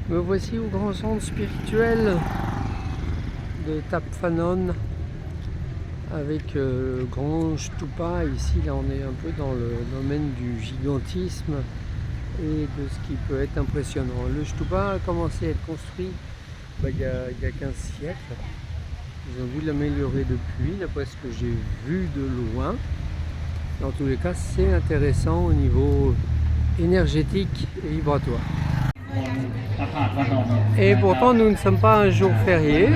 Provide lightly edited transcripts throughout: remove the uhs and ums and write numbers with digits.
Me voici au grand centre spirituel de Thap Phanon avec grand Stupa. Ici, là, on est un peu dans le domaine du gigantisme et de ce qui peut être impressionnant. Le Stupa a commencé à être construit il y a 15 siècles. Ils ont dû l'améliorer depuis, d'après ce que j'ai vu de loin. Dans tous les cas, c'est intéressant au niveau énergétique et vibratoire. Et pourtant, nous ne sommes pas un jour férié.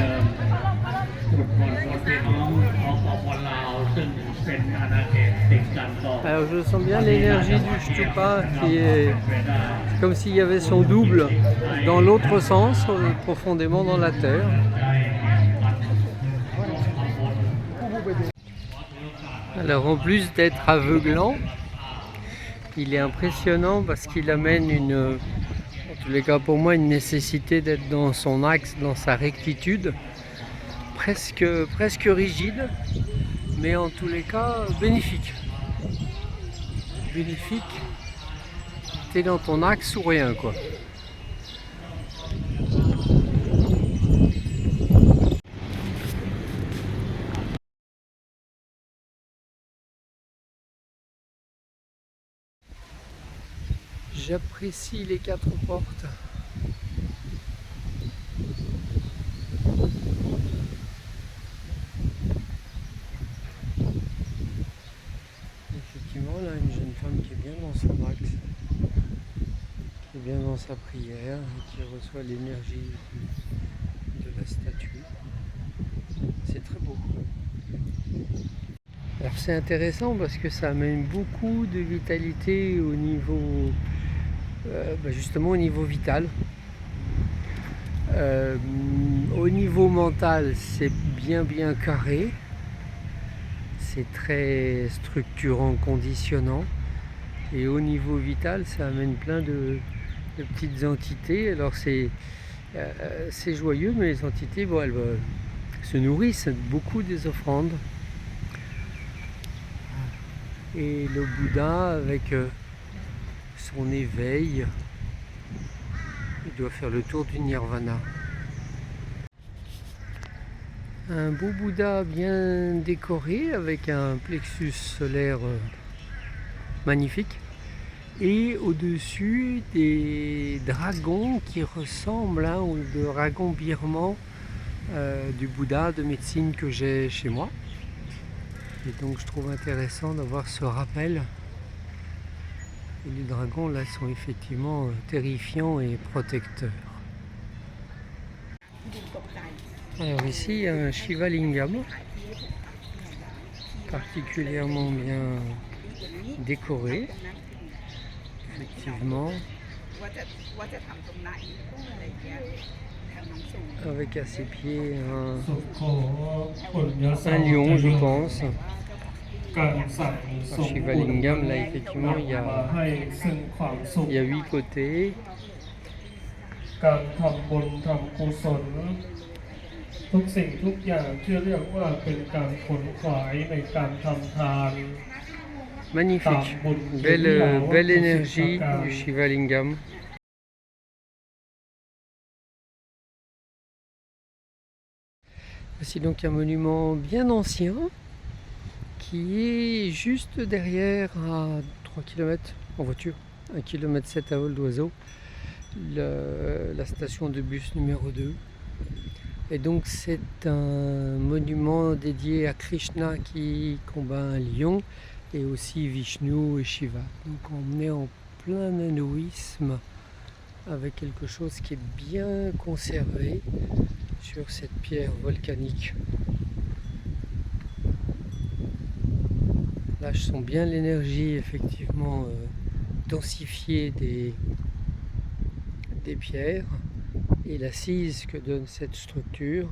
Alors je sens bien l'énergie du Stupa qui est comme s'il y avait son double dans l'autre sens, profondément dans la terre. Alors en plus d'être aveuglant, il est impressionnant parce qu'il amène en tous les cas pour moi, une nécessité d'être dans son axe, dans sa rectitude, presque rigide, mais en tous les cas bénéfique. Bénéfique, t'es dans ton axe ou rien quoi. J'apprécie les 4 portes. Effectivement, là, une jeune femme qui est bien dans son axe, qui est bien dans sa prière, et qui reçoit l'énergie de la statue. C'est très beau. Alors c'est intéressant parce que ça amène beaucoup de vitalité au niveau, justement au niveau vital. Au niveau mental, c'est bien carré. C'est très structurant, conditionnant. Et au niveau vital, ça amène plein de petites entités. Alors c'est joyeux, mais les entités, elles se nourrissent beaucoup des offrandes. Et le Bouddha, avec son éveil, il doit faire le tour du Nirvana. Un beau Bouddha bien décoré avec un plexus solaire magnifique. Et au-dessus des dragons qui ressemblent aux dragons birmans du Bouddha de médecine que j'ai chez moi. Et donc je trouve intéressant d'avoir ce rappel. Et les dragons là sont effectivement terrifiants et protecteurs. Alors ici il y a un Shiva Lingam particulièrement bien décoré. Effectivement. Avec à ses pieds un lion, je pense. Shiva Lingam, là effectivement il y a 8 côtés. Magnifique, belle énergie du Shiva Lingam. Voici donc un monument bien ancien qui est juste derrière à 3 km en voiture, 1,7 km à vol d'oiseau, la station de bus numéro 2. Et donc c'est un monument dédié à Krishna qui combat un lion et aussi Vishnu et Shiva. Donc on est en plein hindouisme avec quelque chose qui est bien conservé sur cette pierre volcanique. Là je sens bien l'énergie effectivement densifiée des pierres et l'assise que donne cette structure.